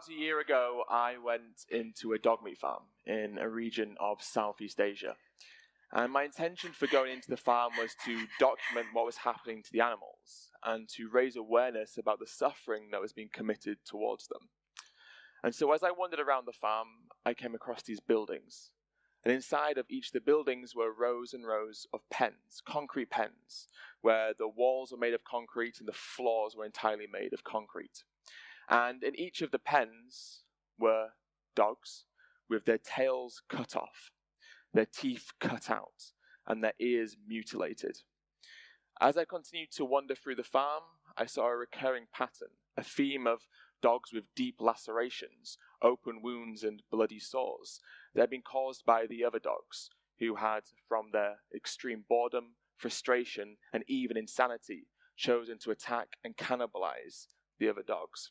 About a year ago, I went into a dog meat farm in a region of Southeast Asia. And my intention for going into the farm was to document what was happening to the animals and to raise awareness about the suffering that was being committed towards them. And so as I wandered around the farm, I came across these buildings. And inside of each of the buildings were rows and rows of pens, concrete pens, where the walls were made of concrete and the floors were entirely made of concrete. And in each of the pens were dogs with their tails cut off, their teeth cut out, and their ears mutilated. As I continued to wander through the farm, I saw a recurring pattern, a theme of dogs with deep lacerations, open wounds, and bloody sores that had been caused by the other dogs, who had, from their extreme boredom, frustration, and even insanity, chosen to attack and cannibalize the other dogs.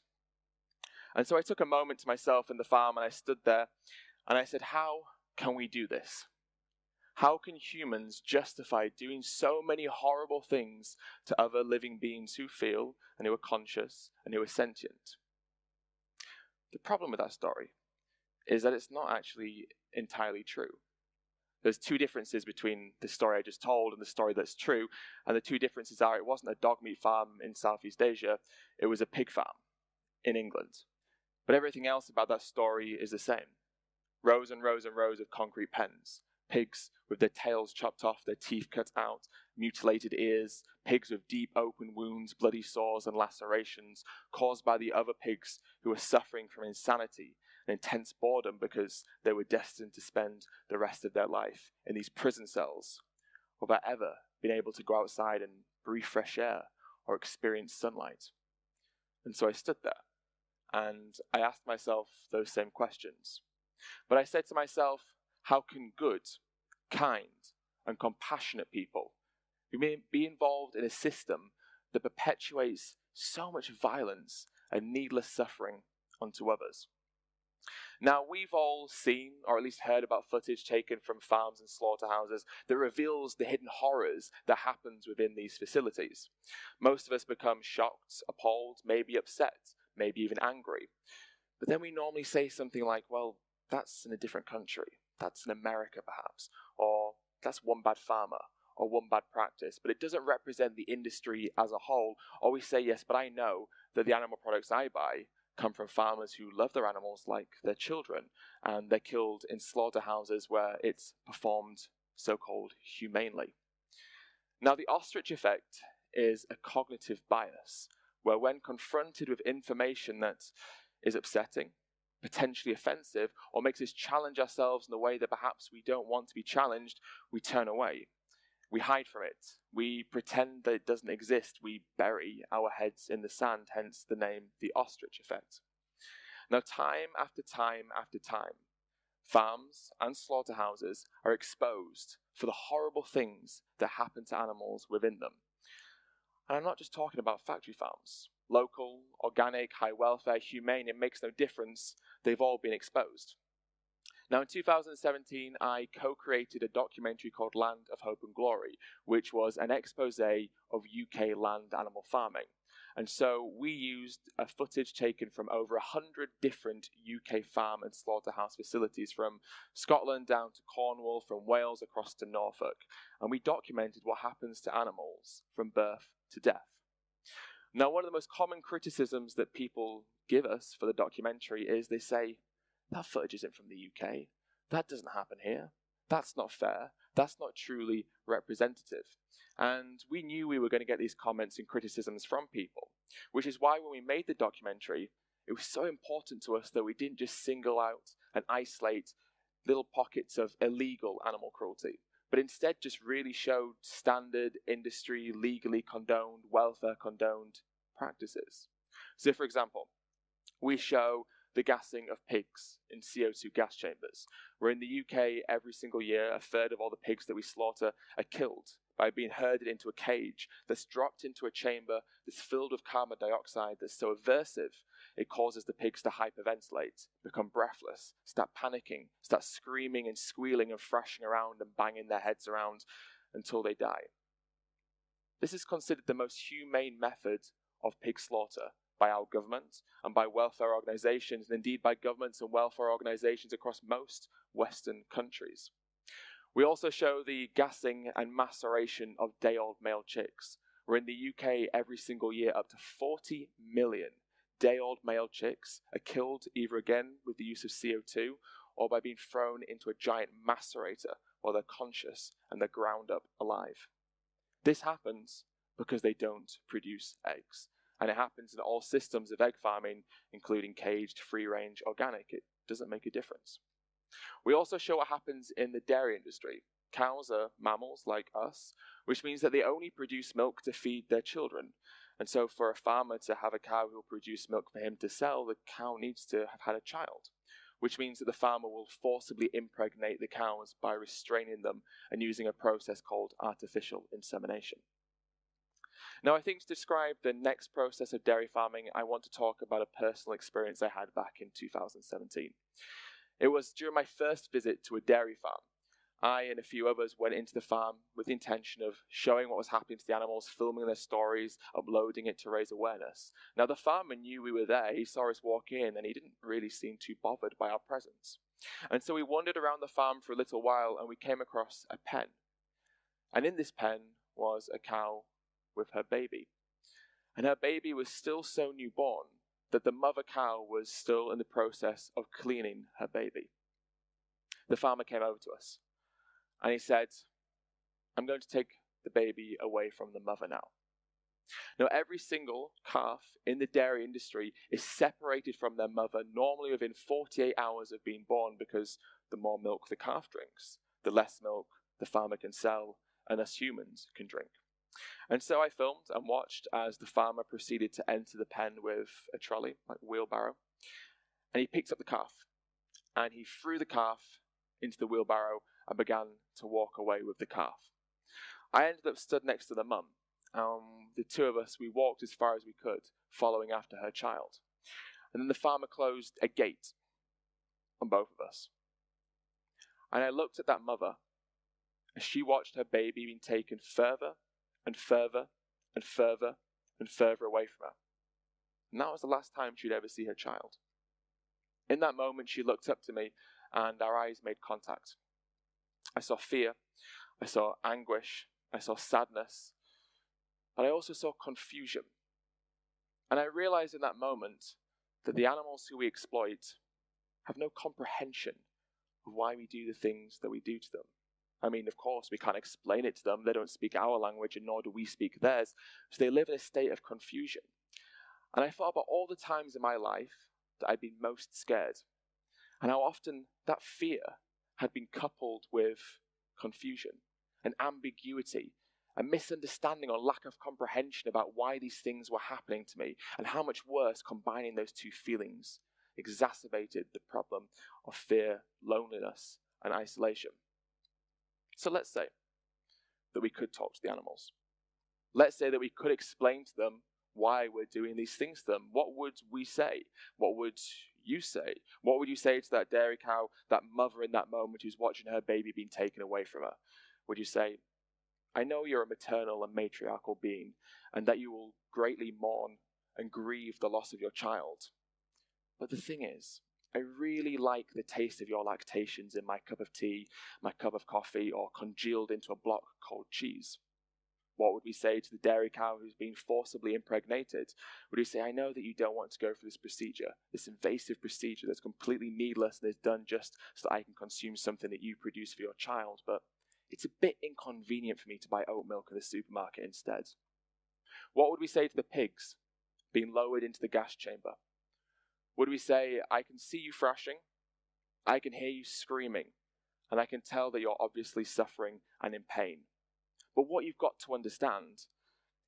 And so I took a moment to myself in the farm and I stood there and I said, how can we do this? How can humans justify doing so many horrible things to other living beings who feel and who are conscious and who are sentient? The problem with that story is that it's not actually entirely true. There's two differences between the story I just told and the story that's true, and the two differences are it wasn't a dog meat farm in Southeast Asia, it was a pig farm in England. But everything else about that story is the same. Rows and rows and rows of concrete pens. Pigs with their tails chopped off, their teeth cut out, mutilated ears, pigs with deep open wounds, bloody sores and lacerations caused by the other pigs who were suffering from insanity and intense boredom because they were destined to spend the rest of their life in these prison cells without ever being able to go outside and breathe fresh air or experience sunlight. And so I stood there. And I asked myself those same questions. But I said to myself, how can good, kind, and compassionate people be involved in a system that perpetuates so much violence and needless suffering onto others? Now, we've all seen, or at least heard about footage taken from farms and slaughterhouses that reveals the hidden horrors that happens within these facilities. Most of us become shocked, appalled, maybe upset, maybe even angry. But then we normally say something like, well, that's in a different country. That's in America, perhaps. Or that's one bad farmer, or one bad practice. But it doesn't represent the industry as a whole. Or we say, yes, but I know that the animal products I buy come from farmers who love their animals like their children. And they're killed in slaughterhouses where it's performed so-called humanely. Now, the ostrich effect is a cognitive bias, where when confronted with information that is upsetting, potentially offensive, or makes us challenge ourselves in a way that perhaps we don't want to be challenged, we turn away. We hide from it. We pretend that it doesn't exist. We bury our heads in the sand, hence the name, the ostrich effect. Now, time after time after time, farms and slaughterhouses are exposed for the horrible things that happen to animals within them. And I'm not just talking about factory farms. Local, organic, high welfare, humane, it makes no difference. They've all been exposed. Now, in 2017, I co-created a documentary called Land of Hope and Glory, which was an expose of UK land animal farming. And so we used a footage taken from over 100 different UK farm and slaughterhouse facilities, from Scotland down to Cornwall, from Wales across to Norfolk. And we documented what happens to animals from birth to death. Now, one of the most common criticisms that people give us for the documentary is they say, that footage isn't from the UK. That doesn't happen here. That's not fair. That's not truly representative. And we knew we were going to get these comments and criticisms from people, which is why when we made the documentary, it was so important to us that we didn't just single out and isolate little pockets of illegal animal cruelty, but instead just really showed standard industry, legally condoned, welfare condoned practices. So for example, we show the gassing of pigs in CO2 gas chambers, where in the UK every single year a third of all the pigs that we slaughter are killed by being herded into a cage that's dropped into a chamber that's filled with carbon dioxide that's so aversive it causes the pigs to hyperventilate, become breathless, start panicking, start screaming and squealing and thrashing around and banging their heads around until they die. This is considered the most humane method of pig slaughter by our government and by welfare organizations, and indeed by governments and welfare organizations across most Western countries. We also show the gassing and maceration of day-old male chicks, where in the UK every single year up to 40 million day-old male chicks are killed either again with the use of CO2 or by being thrown into a giant macerator while they're conscious and they're ground up alive. This happens because they don't produce eggs. And it happens in all systems of egg farming, including caged, free-range, organic. It doesn't make a difference. We also show what happens in the dairy industry. Cows are mammals like us, which means that they only produce milk to feed their children. And so for a farmer to have a cow who will produce milk for him to sell, the cow needs to have had a child, which means that the farmer will forcibly impregnate the cows by restraining them and using a process called artificial insemination. Now, I think to describe the next process of dairy farming, I want to talk about a personal experience I had back in 2017. It was during my first visit to a dairy farm. I and a few others went into the farm with the intention of showing what was happening to the animals, filming their stories, uploading it to raise awareness. Now, the farmer knew we were there. He saw us walk in, and he didn't really seem too bothered by our presence. And so we wandered around the farm for a little while, and we came across a pen. And in this pen was a cow with her baby. And her baby was still so newborn that the mother cow was still in the process of cleaning her baby. The farmer came over to us and he said, "I'm going to take the baby away from the mother now." Now, every single calf in the dairy industry is separated from their mother normally within 48 hours of being born, because the more milk the calf drinks, the less milk the farmer can sell and us humans can drink. And so I filmed and watched as the farmer proceeded to enter the pen with a trolley, like a wheelbarrow, and he picked up the calf and he threw the calf into the wheelbarrow and began to walk away with the calf. I ended up stood next to the mum. The two of us, we walked as far as we could, following after her child. And then the farmer closed a gate on both of us. And I looked at that mother as she watched her baby being taken further and further and further and further away from her. And that was the last time she'd ever see her child. In that moment, she looked up to me and our eyes made contact. I saw fear, I saw anguish, I saw sadness, but I also saw confusion. And I realized in that moment that the animals who we exploit have no comprehension of why we do the things that we do to them. I mean, of course, we can't explain it to them. They don't speak our language, and nor do we speak theirs. So they live in a state of confusion. And I thought about all the times in my life that I'd been most scared, and how often that fear had been coupled with confusion and ambiguity, a misunderstanding or lack of comprehension about why these things were happening to me, and how much worse combining those two feelings exacerbated the problem of fear, loneliness, and isolation. So let's say that we could talk to the animals. Let's say that we could explain to them why we're doing these things to them. What would we say? What would you say? What would you say to that dairy cow, that mother in that moment who's watching her baby being taken away from her? Would you say, "I know you're a maternal and matriarchal being, and that you will greatly mourn and grieve the loss of your child. But the thing is, I really like the taste of your lactations in my cup of tea, my cup of coffee, or congealed into a block called cheese." What would we say to the dairy cow who's been forcibly impregnated? Would we say, "I know that you don't want to go through this procedure, this invasive procedure that's completely needless and is done just so that I can consume something that you produce for your child, but it's a bit inconvenient for me to buy oat milk in the supermarket instead"? What would we say to the pigs being lowered into the gas chamber? Would we say, "I can see you thrashing, I can hear you screaming, and I can tell that you're obviously suffering and in pain. But what you've got to understand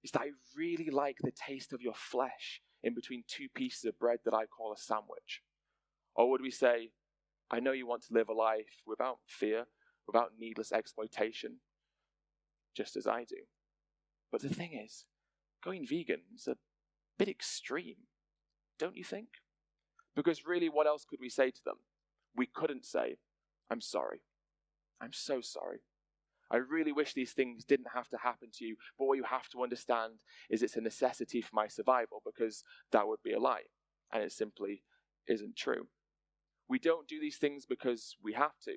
is that I really like the taste of your flesh in between two pieces of bread that I call a sandwich"? Or would we say, "I know you want to live a life without fear, without needless exploitation, just as I do. But the thing is, going vegan is a bit extreme, don't you think?" Because really, what else could we say to them? We couldn't say, "I'm sorry. I'm so sorry. I really wish these things didn't have to happen to you, but what you have to understand is it's a necessity for my survival, because that would be a lie, and it simply isn't true. We don't do these things because we have to.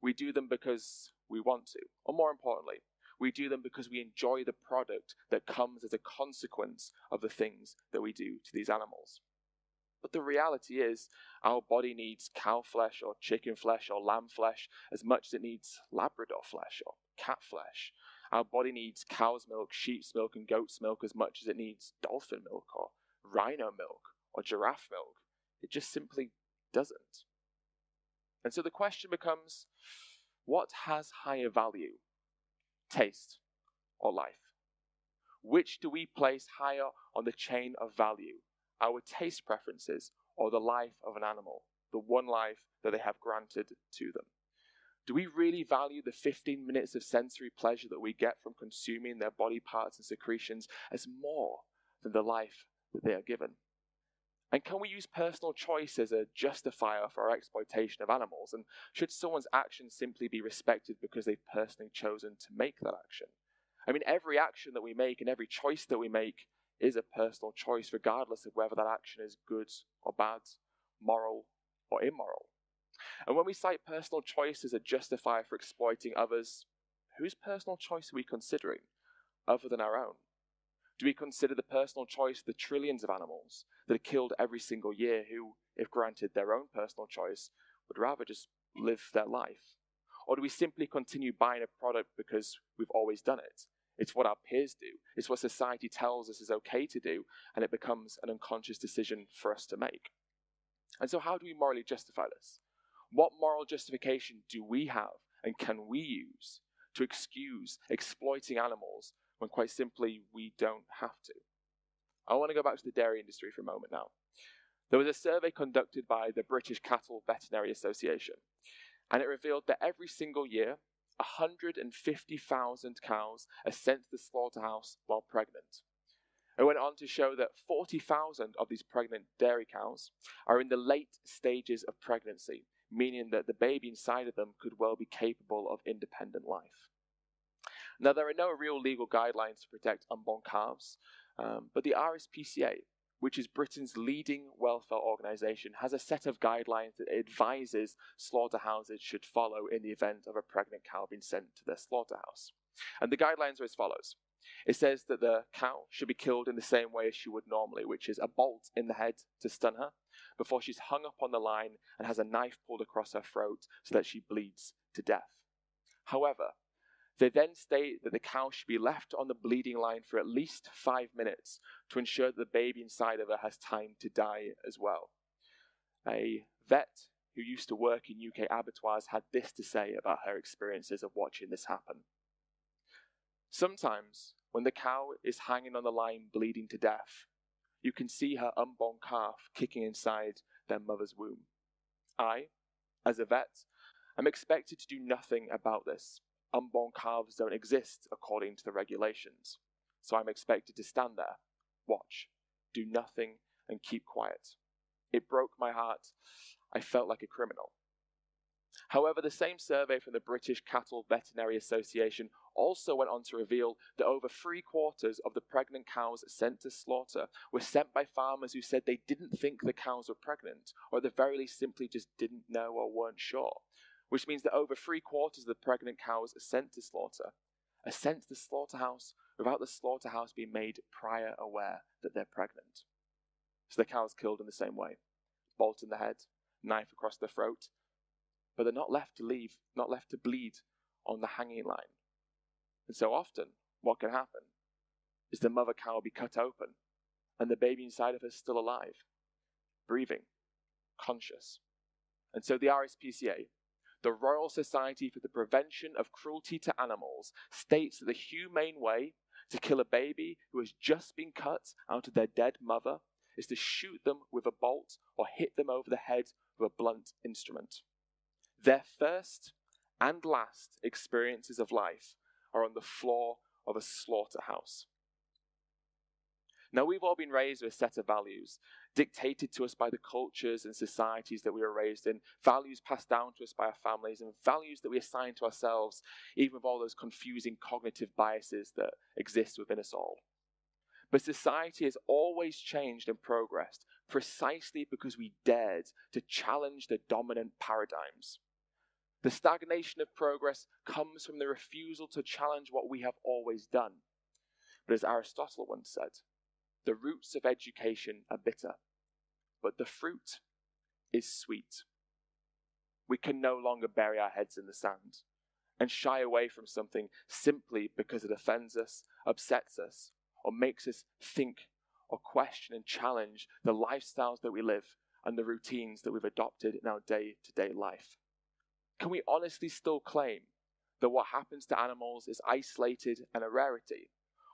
We do them because we want to. Or more importantly, we do them because we enjoy the product that comes as a consequence of the things that we do to these animals. But the reality is, our body needs cow flesh or chicken flesh or lamb flesh as much as it needs Labrador flesh or cat flesh. Our body needs cow's milk, sheep's milk, and goat's milk as much as it needs dolphin milk or rhino milk or giraffe milk. It just simply doesn't. And so the question becomes, what has higher value? Taste or life? Which do we place higher on the chain of value? Our taste preferences or the life of an animal, the one life that they have granted to them? Do we really value the 15 minutes of sensory pleasure that we get from consuming their body parts and secretions as more than the life that they are given? And can we use personal choice as a justifier for our exploitation of animals? And should someone's actions simply be respected because they've personally chosen to make that action? I mean, every action that we make and every choice that we make is a personal choice, regardless of whether that action is good or bad, moral or immoral. And when we cite personal choice as a justifier for exploiting others, whose personal choice are we considering other than our own? Do we consider the personal choice of the trillions of animals that are killed every single year who, if granted their own personal choice, would rather just live their life? Or do we simply continue buying a product because we've always done it? It's what our peers do. It's what society tells us is okay to do, and it becomes an unconscious decision for us to make. And so how do we morally justify this? What moral justification do we have and can we use to excuse exploiting animals when quite simply we don't have to? I want to go back to the dairy industry for a moment now. There was a survey conducted by the British Cattle Veterinary Association, and it revealed that every single year, 150,000 cows are sent to the slaughterhouse while pregnant. It went on to show that 40,000 of these pregnant dairy cows are in the late stages of pregnancy, meaning that the baby inside of them could well be capable of independent life. Now, there are no real legal guidelines to protect unborn calves, but the RSPCA, which is Britain's leading welfare organisation, has a set of guidelines that it advises slaughterhouses should follow in the event of a pregnant cow being sent to their slaughterhouse. And the guidelines are as follows. It says that the cow should be killed in the same way as she would normally, which is a bolt in the head to stun her, before she's hung up on the line and has a knife pulled across her throat so that she bleeds to death. However, they then state that the cow should be left on the bleeding line for at least 5 minutes to ensure that the baby inside of her has time to die as well. A vet who used to work in UK abattoirs had this to say about her experiences of watching this happen. Sometimes, when the cow is hanging on the line bleeding to death, you can see her unborn calf kicking inside their mother's womb. I, as a vet, am expected to do nothing about this. Unborn calves don't exist according to the regulations, so I'm expected to stand there, watch, do nothing, and keep quiet. It broke my heart. I felt like a criminal. However, the same survey from the British Cattle Veterinary Association also went on to reveal that over 3/4 of the pregnant cows sent to slaughter were sent by farmers who said they didn't think the cows were pregnant, or at the very least simply just didn't know or weren't sure. Which means that over 3/4 of the pregnant cows sent to slaughter are sent to the slaughterhouse without the slaughterhouse being made prior aware that they're pregnant. So the cow's killed in the same way. Bolt in the head, knife across the throat, but they're not left to bleed on the hanging line. And so often, what can happen is the mother cow will be cut open and the baby inside of her is still alive, breathing, conscious. And so the RSPCA, the Royal Society for the Prevention of Cruelty to Animals, states that the humane way to kill a baby who has just been cut out of their dead mother is to shoot them with a bolt or hit them over the head with a blunt instrument. Their first and last experiences of life are on the floor of a slaughterhouse. Now, we've all been raised with a set of values dictated to us by the cultures and societies that we were raised in, values passed down to us by our families, and values that we assign to ourselves, even with all those confusing cognitive biases that exist within us all. But society has always changed and progressed precisely because we dared to challenge the dominant paradigms. The stagnation of progress comes from the refusal to challenge what we have always done. But as Aristotle once said, the roots of education are bitter, but the fruit is sweet. We can no longer bury our heads in the sand and shy away from something simply because it offends us, upsets us, or makes us think or question and challenge the lifestyles that we live and the routines that we've adopted in our day-to-day life. Can we honestly still claim that what happens to animals is isolated and a rarity?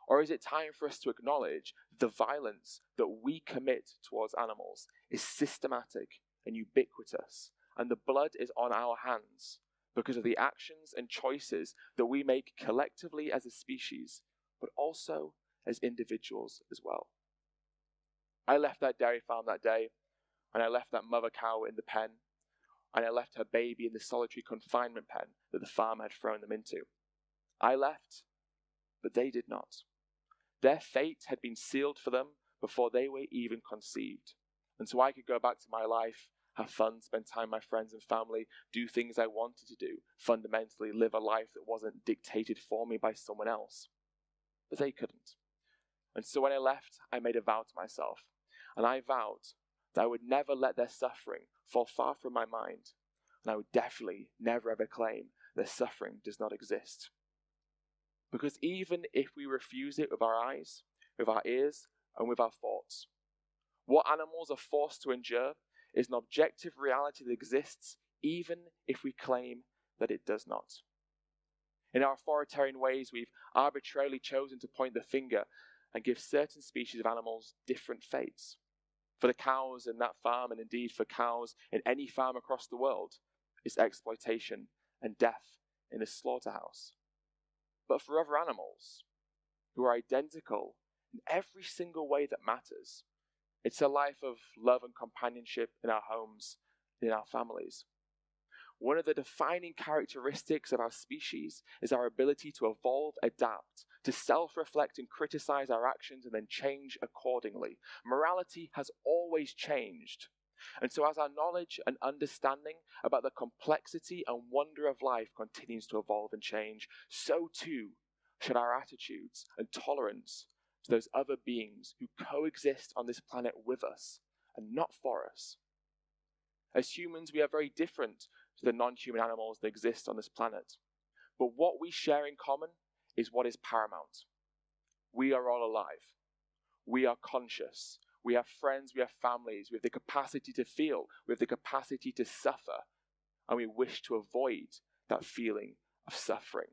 Or is it time for us to acknowledge the violence that we commit towards animals is systematic and ubiquitous, and the blood is on our hands because of the actions and choices that we make collectively as a species, but also as individuals as well? I left that dairy farm that day, and I left that mother cow in the pen, and I left her baby in the solitary confinement pen that the farmer had thrown them into. I left, but they did not. Their fate had been sealed for them before they were even conceived. And so I could go back to my life, have fun, spend time with my friends and family, do things I wanted to do, fundamentally live a life that wasn't dictated for me by someone else. But they couldn't. And so when I left, I made a vow to myself. And I vowed that I would never let their suffering fall far from my mind. And I would definitely never ever claim that suffering does not exist. Because even if we refuse it with our eyes, with our ears, and with our thoughts, what animals are forced to endure is an objective reality that exists even if we claim that it does not. In our authoritarian ways, we've arbitrarily chosen to point the finger and give certain species of animals different fates. For the cows in that farm, and indeed for cows in any farm across the world, is exploitation and death in a slaughterhouse. But for other animals, who are identical in every single way that matters, it's a life of love and companionship in our homes, in our families. One of the defining characteristics of our species is our ability to evolve, adapt, to self-reflect and criticize our actions and then change accordingly. Morality has always changed. And so as our knowledge and understanding about the complexity and wonder of life continues to evolve and change, so too should our attitudes and tolerance to those other beings who coexist on this planet with us and not for us. As humans, we are very different to the non-human animals that exist on this planet. But what we share in common is what is paramount. We are all alive. We are conscious. We have friends, we have families, we have the capacity to feel, we have the capacity to suffer, and we wish to avoid that feeling of suffering.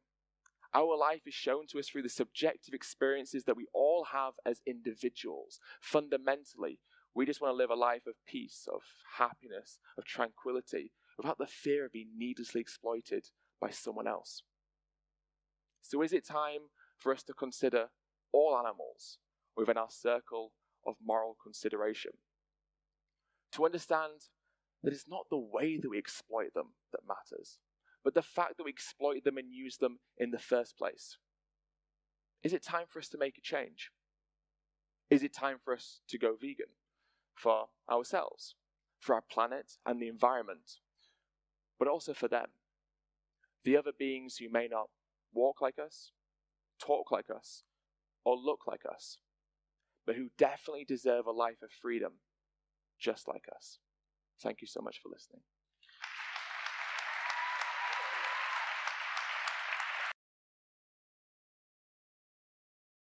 Our life is shown to us through the subjective experiences that we all have as individuals. Fundamentally, we just want to live a life of peace, of happiness, of tranquility, without the fear of being needlessly exploited by someone else. So is it time for us to consider all animals within our circle of moral consideration? To understand that it's not the way that we exploit them that matters, but the fact that we exploit them and use them in the first place. Is it time for us to make a change? Is it time for us to go vegan? For ourselves, for our planet and the environment, but also for them, the other beings who may not walk like us, talk like us, or look like us, but who definitely deserve a life of freedom just like us. Thank you so much for listening.